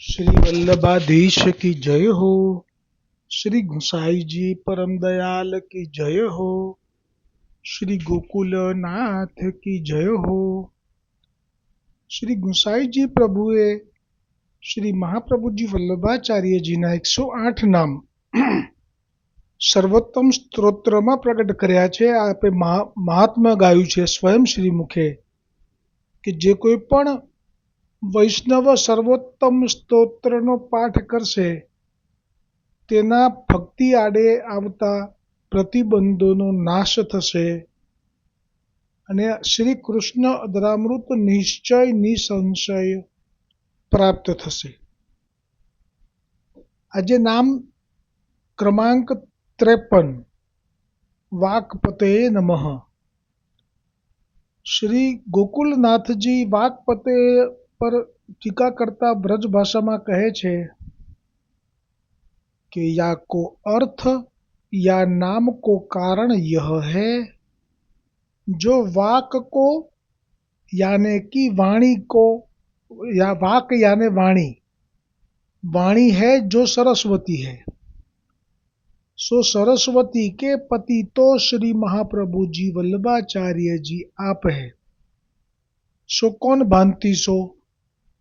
श्री वल्लभाधीश की जय हो। श्री गुसाई जी परम दयाल की जय हो। श्री गोकुलनाथ की जय हो। श्री गुसाई जी प्रभुए श्री महाप्रभुजी વલ્લભાચાર્યજીના 108 નામ સર્વોત્તમ સ્ત્રોત્રમાં પ્રગટ કર્યા છે. આપે મહાત્મા ગાયું છે સ્વયં શ્રી મુખે કે જે કોઈ પણ વૈષ્ણવ સર્વોત્તમ સ્તોત્રનો પાઠ કરશે તેના ભક્તિ આડે આવતા પ્રતિબંધોનો નાશ થશે અને શ્રી કૃષ્ણ અધરામૃત નિશ્ચય નિસંશય પ્રાપ્ત થશે. આજે નામ ક્રમાંક 53 વાકપતે નમઃ. શ્રી ગોકુલનાથજી વાકપતે પર ટીકા કરતા બ્રજ ભાષામાં કહે છે कि या को अर्थ या नाम को कारण यह है जो वाक को यानी कि वाणी को या वाक यानी वाणी है जो सरस्वती है सो सरस्वती के पति तो श्री महाप्रभु जी वल्लभाचार्य जी आप है सो कौन भांति सो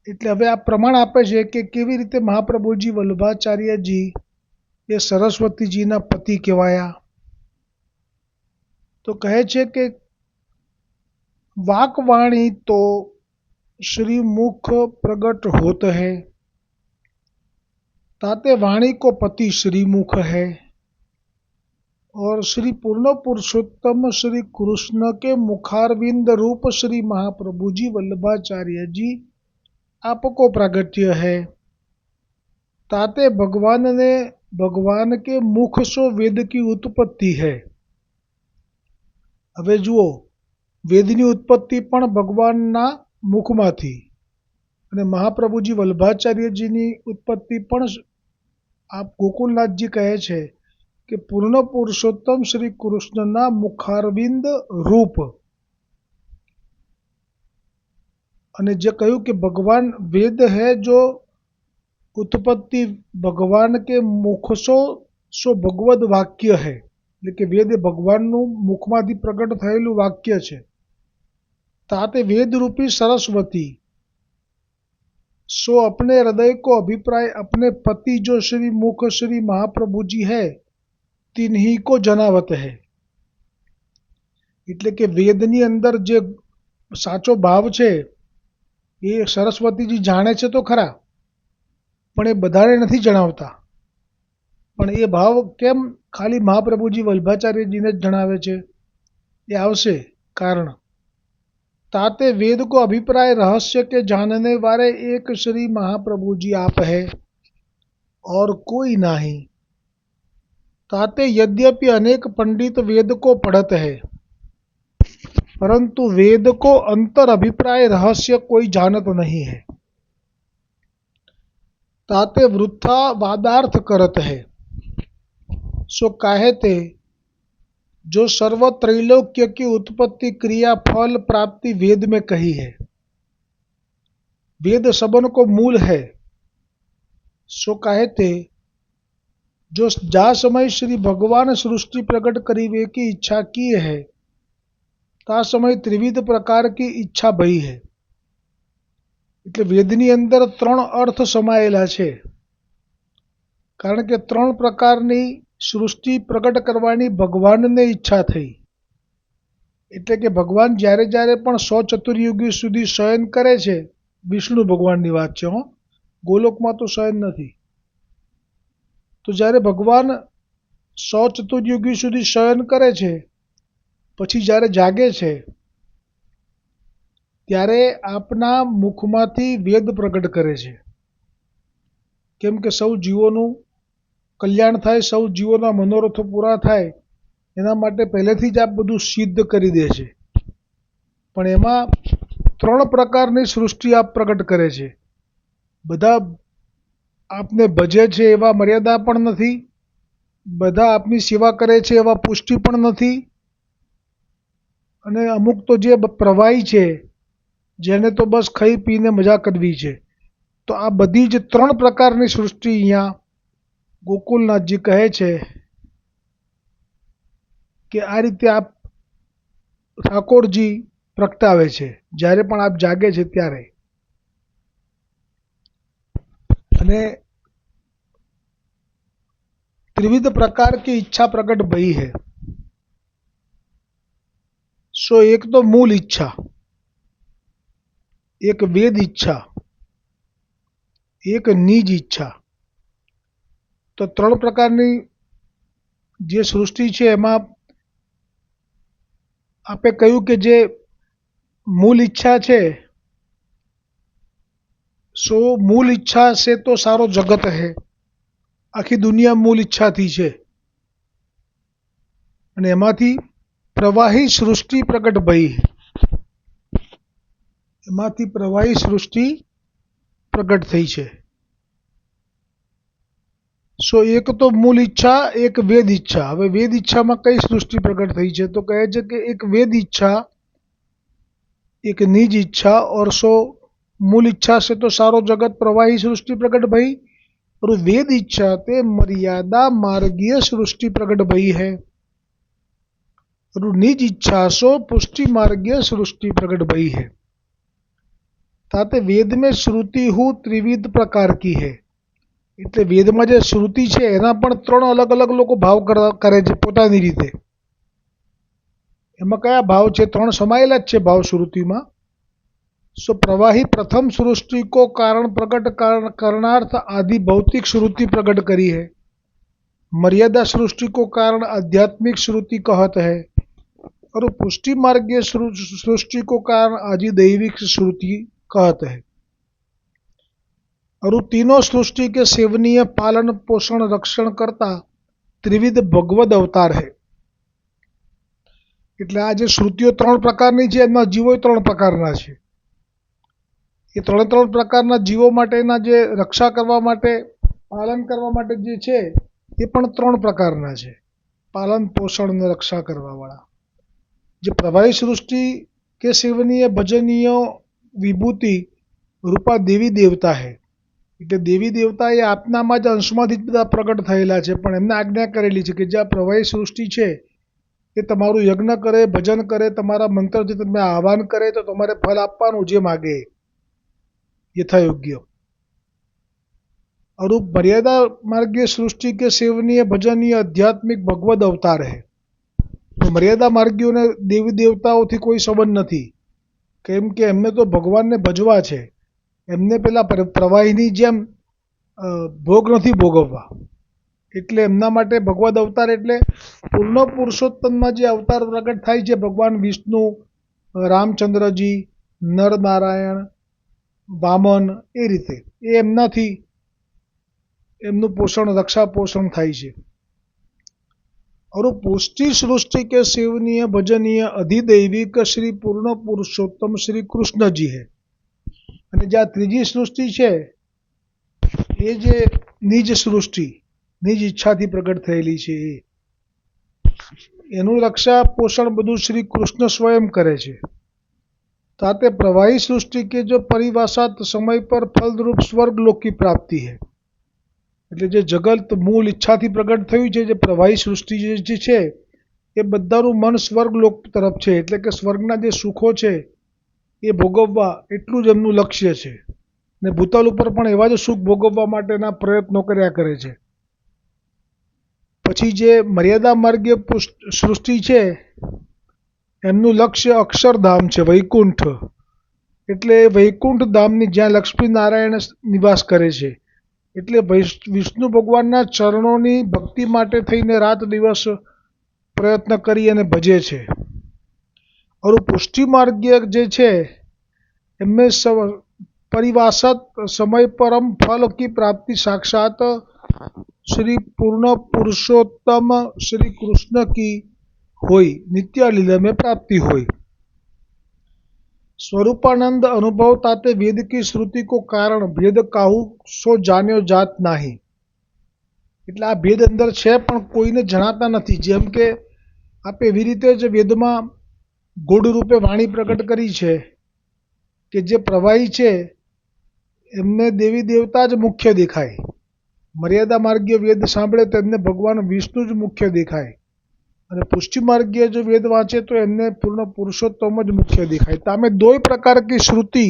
એટલે હવે આ પ્રમાણ આપે છે કે કેવી રીતે મહાપ્રભુજી વલ્લભાચાર્યજી એ સરસ્વતીજીના પતિ કહેવાયા. તો કહે છે કે वाकवाणी तो श्री मुख प्रगट होत है ताते वाणी को पति श्री मुख है और श्री पूर्ण पुरुषोत्तम श्री कृष्ण के मुखारविंद रूप श्री महाप्रभु जी वल्लभाचार्य जी आपको प्रागट्य है ताते भगवान के मुख सो वेद की उत्पत्ति है. હવે જુઓ, વેદની ઉત્પત્તિ પણ ભગવાનના મુખમાંથી અને મહાપ્રભુજી વલ્લભાચાર્યજીની ઉત્પત્તિ પણ આ ગોકુલનાથજી કહે છે કે પૂર્ણ પુરુષોત્તમ શ્રી કૃષ્ણના મુખારવિંદ રૂપ. અને જે કહ્યું કે ભગવાન વેદ है जो उत्पत्ति भगवान के मुख सो भगवद वाक्य है એટલે કે વેદ ભગવાનનું મુખમાંથી પ્રગટ થયેલું વાક્ય છે. ताते वेद रूपी सरस्वती सो अपने हृदय को अभिप्राय अपने पति जो श्री मुख श्री महाप्रभु जी है तिन्हीं को जनावत है. એટલે કે વેદની અંદર જે સાચો ભાવ છે એ સરસ્વતીજી જાણે છે તો ખરા પણ એ બધાને નથી જણાવતા. પણ એ ભાવ કેમ ખાલી મહાપ્રભુજી વલ્લભાચાર્યજીને જ જણાવે છે એ આવશે કારણ. ताते वेद को अभिप्राय रहस्य के जानने वाले एक श्री महाप्रभु जी आप है और कोई नहीं. ताते यद्यपि अनेक पंडित वेद को पढ़त है परंतु वेद को अंतर अभिप्राय रहस्य कोई जानत नहीं है. ताते वृथा वादार्थ करत है सो कहते जो सर्व त्रैलोक्य की उत्पत्ति क्रिया फल प्राप्ति वेद में कही है. वेद सबन को मूल है सो कहते जो जा समय श्री भगवान सृष्टि प्रकट करीवे की इच्छा की है ता समय त्रिविध प्रकार की इच्छा भई है. એટલે વેદની અંદર 3 અર્થ સમાયેલા છે કારણ કે 3 પ્રકારની સૃષ્ટિ પ્રગટ કરવાની ભગવાનને ઈચ્છા થઈ. એટલે કે ભગવાન જ્યારે જ્યારે પણ 100 ચતુર્યુગી સુધી શયન કરે છે, વિષ્ણુ ભગવાનની વાત છે હો, ગોલોકમાં તો શયન નથી. તો જ્યારે ભગવાન 100 ચતુર્યુગી સુધી શયન કરે છે પછી જ્યારે જાગે છે ત્યારે આપના મુખમાંથી વેદ પ્રગટ કરે છે. કેમ કે સૌ જીવોનું કલ્યાણ થાય, સૌ જીવોના મનોરથો પૂરા થાય એના માટે પહેલેથી જ આપ બધું સિદ્ધ કરી દે છે. પણ એમાં 3 પ્રકારની સૃષ્ટિ આપ પ્રગટ કરે છે. બધા આપને ભજે છે એવા મર્યાદા પણ નથી, બધા આપની સેવા કરે છે એવા પુષ્ટિ પણ નથી, અને અમુક તો જે પ્રવાહી છે જેને તો બસ ખાઈ પીને મજા કરવી છે તો આ બધી જ 3 પ્રકારની સૃષ્ટિ અહીંયા ગોકુલનાથજી કહે છે કે આ રીતે આપ ઠાકોરજી પ્રગટાવે છે જ્યારે પણ આપ જાગે છે ત્યારે। અને त्रिविध प्रकार की इच्छा प्रकट भई है। सो एक तो मूल इच्छा, एक वेद इच्छा, एक निज इच्छा। तो 3 प्रकारनी जे सृष्टि है एमां आपे कह्युं के जे मूल इच्छा है सो मूल इच्छा से तो सारो जगत है। आखी दुनिया मूल इच्छा थी छे अने एमांथी प्रवाही सृष्टि प्रकट भई है। एमांथी प्रवाही सृष्टि प्रकट थई छे। सो एक तो मूल इच्छा, एक वेद इच्छा। हवे वेद इच्छा में कई सृष्टि प्रकट थई छे तो कहे छे कि एक वेद इच्छा, एक निज इच्छा और सो मूल इच्छा से तो सारो जगत प्रवाही सृष्टि प्रकट भई। और वेद इच्छा ते मर्यादा मार्गीय सृष्टि प्रकट भई है। और निज इच्छा सो पुष्टि मार्गीय सृष्टि प्रकट भई है। ताते वेद में श्रुति हूँ त्रिविध प्रकार की है। એટલે વેદમાં જે શ્રુતિ છે એના પણ 3 અલગ અલગ લોકો ભાવ કરે છે પોતાની રીતે। એમાં કયા ભાવ છે? 3 સમાયેલા જ છે ભાવ શ્રુતિમાં। सो प्रवाही प्रथम सृष्टि को कारण प्रकट करणार्थ आदि भौतिक श्रुति प्रकट करी है। मर्यादा सृष्टि को कारण आध्यात्मिक श्रुति कहत है। और पुष्टि मार्गीय सृष्टि को कारण आदि दैविक श्रुति कहत है। और तीनों सृष्टि के सेवनीय पालन पोषण रक्षण करता त्रिविध भगवद अवतार है। એટલે આ જે શ્રુતિઓ 3 પ્રકારની છે એમાં જીવો 3 પ્રકારના છે। એ 3 પ્રકારના જીવો માટેના જે રક્ષા કરવા માટે પાલન કરવા માટે જે છે એ પણ 3 પ્રકારના છે। પાલન પોષણ અને રક્ષા કરવાવાળા જે પ્રવાહી સૃષ્ટિ કે સેવનીય ભજનીય વિભૂતિ રૂપા દેવી દેવતા है। એટલે દેવી દેવતા એ આપનામાં જ અંશમાંથી જ બધા પ્રગટ થયેલા છે પણ એમને આજ્ઞા કરેલી છે કે જે આ પ્રવાહી સૃષ્ટિ છે એ તમારું યજ્ઞ કરે, ભજન કરે, તમારા મંત્રથી તમે આહ્વાન કરે તો તમારે ફળ આપવાનું જે માગે यथायोग्य। और मर्यादा मार्गीय सृष्टि के सेवनीय भजनीय आध्यात्मिक भगवद अवतार है। तो मर्यादा मार्गीओ ने देवी देवताओं थी कोई संबंध नहीं केम के एमने तो भगवान ने भजवा है। एमने पेला प्रवाहीनी जेम भोग नहीं भोगववा એટલે એમના માટે ભગવદ અવતાર એટલે પૂર્ણ પુરુષોત્તમમાં જે અવતાર પ્રગટ થાય છે ભગવાન વિષ્ણુ, રામચંદ્રજી, નરનારાયણ, वामन ए रीते ए एमनाथी एमनु पोषण रक्षा पोषण थाय छे। और पुष्टि सृष्टि के सेवनीय भजनीय अधिदैविक श्री पूर्ण पुरुषोत्तम श्री कृष्ण जी है। अने जे त्रीजी सृष्टि छे ए जे निज सृष्टि निज इच्छा थी प्रकट थयेली छे एनु रक्षा पोषण बधु श्री कृष्ण स्वयं करे छे। ताते प्रवाही सृष्टि के जो परिभाषात समय पर फलरूप स्वर्ग लोक की प्राप्ति है। એટલે જે જગત મૂળ ઈચ્છાથી પ્રગટ થયું છે જે પ્રવાહી સૃષ્ટિ જે છે એ બધાનું મન સ્વર્ગ લોક તરફ છે એટલે કે સ્વર્ગના જે સુખો છે એ ભોગવવા એટલું જ એમનું લક્ષ્ય છે ને ભૂતલ ઉપર પણ એવા જ સુખ ભોગવવા માટેના પ્રયત્નો કર્યા કરે છે। પછી જે મર્યાદા માર્ગીય સૃષ્ટિ છે એમનું લક્ષ્ય અક્ષરધામ છે વૈકુંઠ એટલે વૈકુંઠ ધામની જ્યાં લક્ષ્મી નારાયણ નિવાસ કરે છે એટલે વિષ્ણુ ભગવાનના ચરણોની ભક્તિ માટે થઈને રાત દિવસ પ્રયત્ન કરી અને ભજે છે। और પુષ્ટિ માર્ગીય જે છે એમને પરિભાષિત समय परम फल की प्राप्ति साक्षात श्री पूर्ण पुरुषोत्तम श्री कृष्ण की होई नित्य लीला में प्राप्ति होई। स्वरूपानंद अनुभव ताते वेद की श्रुति को कारण भेद काहू सो जान्यो जात नहीं। એટલે આ ભેદ અંદર છે પણ કોઈને જણાતા નથી। જેમ કે આપણે એવી રીતે જ વેદમાં ગૂઢ રૂપે વાણી પ્રગટ કરી છે કે જે પ્રવાહી છે એમને દેવી દેવતા જ મુખ્ય દેખાય. મર્યાદા માર્ગીય વેદ સાંભળે તો એમને ભગવાન વિષ્ણુ જ મુખ્ય દેખાય, અને પુષ્ટિ मार्गीय जो वेद वांचे तो इनने पूर्ण पुरुषोत्तम ज मुख्य दिखाई. तामे दो प्रकार की श्रुति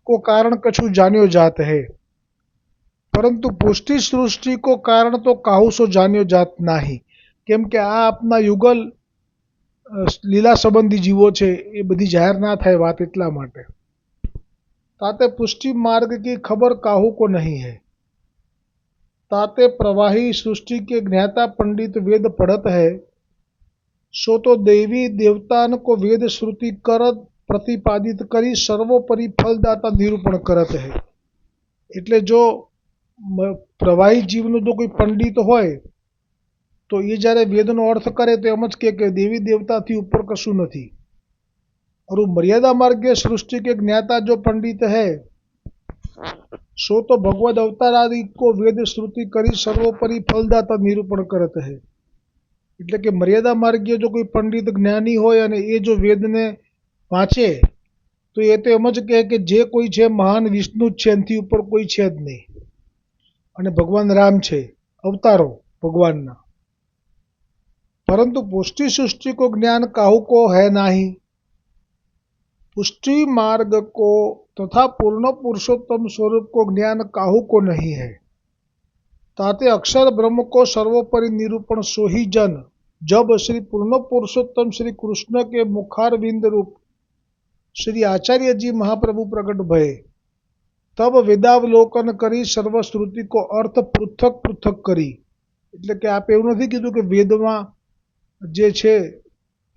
को कारण कछु जान्यो जात है, परंतु पुष्टि सृष्टि को कारण तो काहू सो जान्यो जात नहीं. केम के आ अपना युगल લીલા સંબંધી જીવો છે એ બધી જાહેર ના થાય વાત એટલા માટે. ताते पुष्टि मार्ग की खबर काहू को नहीं है. ताते प्रवाही सृष्टि के ज्ञाता पंडित वेद पढ़त है, सो तो देवी देवतान को वेद श्रुति करत प्रतिपादित કરી સર્વોપરી ફલદાતા નિરૂપણ કરત હે. એટલે જો પ્રવાહી જીવનો જો કોઈ પંડિત હોય તો એ જ્યારે વેદનો અર્થ કરે તો એમ જ કે દેવી દેવતાથી ઉપર કશું નથી. और मर्यादा मार्ग सृष्टि के ज्ञाता जो पंडित है सो तो भगवद अवतार आदि को वेद श्रुति करी सर्वोपरि फलदाता निरूपण करत है. એટલે કે મર્યાદા માર્ગીય જો કોઈ પંડિત જ્ઞાની હોય અને એ જો વેદને વાંચે તો એ તો એમ જ કહે કે જે કોઈ છે મહાન વિષ્ણુ જ છે, એનાથી ઉપર કોઈ છે જ નહીં, અને ભગવાન રામ છે, અવતારો ભગવાનના. પરંતુ પુષ્ટિ सृष्टि को ज्ञान काहू को है नहीं. पुष्टि मार्ग को तथा पूर्ण पुरुषोत्तम स्वरूप को ज्ञान काहू को नहीं है. ताते अक्षर ब्रह्म को सर्वोपरि निरूपण सो ही जन जब श्री पूर्ण पुरुषोत्तम श्री कृष्ण के मुखारविंद रूप श्री आचार्य जी महाप्रभु प्रकट भये, तब वेदावलोकन करी सर्वश्रुति को अर्थ पृथक पृथक करी. એટલે કે આપે એવું નથી કીધું કે વેદમાં જે છે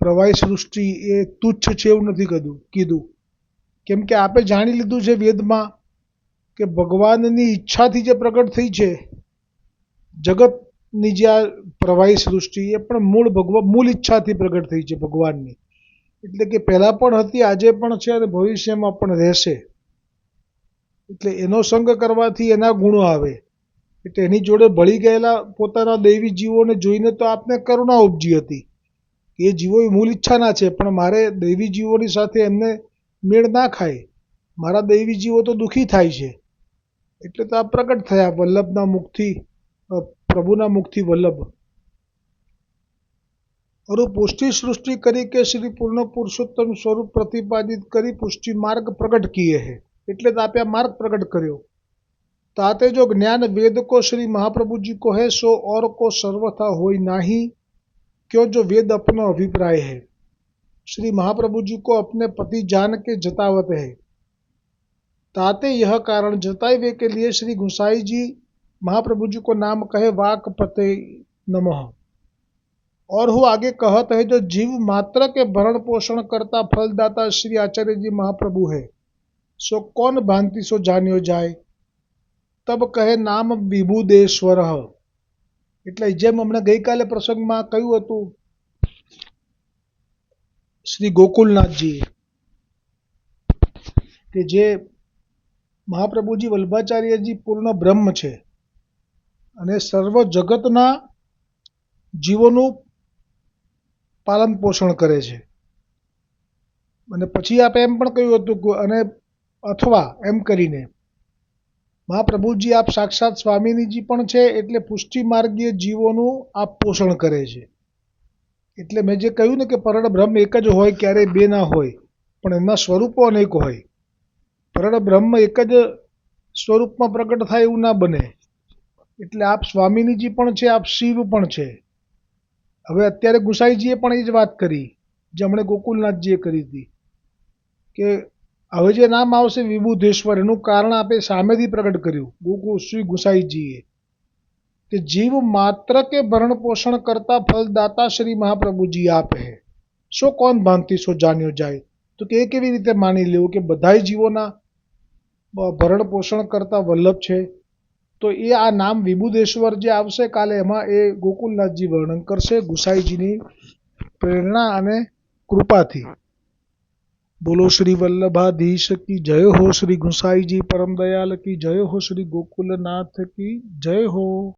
પ્રવાહી સૃષ્ટિ એ તુચ્છ છે એવું નથી કીધું. કેમ કે આપે જાણી લીધું છે વેદમાં કે ભગવાનની ઈચ્છાથી જે પ્રગટ થઈ છે જગતની જે આ પ્રવાહી સૃષ્ટિ એ પણ મૂળ ઈચ્છાથી પ્રગટ થઈ છે ભગવાનની. એટલે કે પહેલાં પણ હતી, આજે પણ છે અને ભવિષ્યમાં પણ રહેશે. એટલે એનો સંગ કરવાથી એના ગુણો આવે. એટલે એની જોડે ભળી ગયેલા પોતાના દૈવી જીવોને જોઈને તો આપને કરુણા ઉપજી હતી. એ જીવો મૂળ ઈચ્છાના છે, પણ મારે દૈવી જીવોની સાથે એમને મેળ ના ખાય, મારા દૈવી જીવો તો દુઃખી થાય છે. એટલે તો આ પ્રગટ થયા વલ્લભના મુખથી, પ્રભુના મુખથી વલ્લભ. और पुष्टि सृष्टि करी के श्री पूर्ण पुरुषोत्तम स्वरूप प्रतिपादित करी पुष्टि मार्ग प्रकट किए है. એટલે તો આપે માર્ગ પ્રગટ કર્યો. ताते जो ज्ञान वेद को श्री महाप्रभु जी को है सो और को सर्वथा होई नाही, क्यों जो वेद अपना अभिप्राय है. श्री महाप्रभु जी को अपने पति जान के जतावत है. ताते यह कारण जतावे के लिए श्री गुसाई जी महाप्रभु जी को नाम कहे वाक पते नमः. और वो आगे कहत है जो जीव मात्र के भरण पोषण करता फलदाता श्री आचार्य जी महाप्रभु है, सो कौन भांति सो जान्यो जाए. तब કહે નામ વિભુદેશ્વર. એટલે જેમ હમણાં ગઈકાલે પ્રસંગમાં કહ્યું હતું શ્રી ગોકુલનાથજીએ કે જે મહાપ્રભુજી વલ્લભાચાર્યજી પૂર્ણ બ્રહ્મ છે અને સર્વ જગતના જીવોનું પાલન પોષણ કરે છે. અને પછી આપણે એમ પણ કહ્યું હતું કે અને અથવા એમ કરીને મહાપ્રભુજી આપ સાક્ષાત સ્વામિનીજી પણ છે, એટલે પુષ્ટિ માર્ગીય જીવોનું આપ પોષણ કરે છે. એટલે મેં જે કહ્યું ને કે પરળ બ્રહ્મ એક જ હોય, ક્યારેય બે ના હોય, પણ એમના સ્વરૂપો અનેક હોય. પરળ બ્રહ્મ એક જ સ્વરૂપમાં પ્રગટ થાય એવું ના બને. એટલે આપ સ્વામિનીજી પણ છે, આપ શિવ પણ છે. હવે અત્યારે ગુસાઈજીએ પણ એ જ વાત કરી જે હમણે ગોકુલનાથજીએ કરી હતી કે હવે જે નામ આવશે વિભુધેશ્વર, એનું કારણ આપે સામેથી પ્રગટ કર્યું શ્રી ગુસાઈજીએ કે જીવ માત્ર કે ભરણ પોષણ કરતા ફલદાતા શ્રી મહાપ્રભુજી આપ હે, સો કોણ ભાંતિ સો જાન્યો જાય. તો કે એ કેવી રીતે માની લેવું કે બધાય જીવોના ભરણ પોષણ કરતા વલ્લભ છે. તો એ આ નામ વિભુદેશ્વર જે આવશે કાલે એમાં એ ગોકુલનાથજી વર્ણન કરશે ગુસાઈજીની પ્રેરણા અને કૃપાથી. बोलो श्री वल्लभाधीश की जय हो, श्री गुसाई जी परम दयाल की जय हो, श्री गोकुलनाथ की जय हो.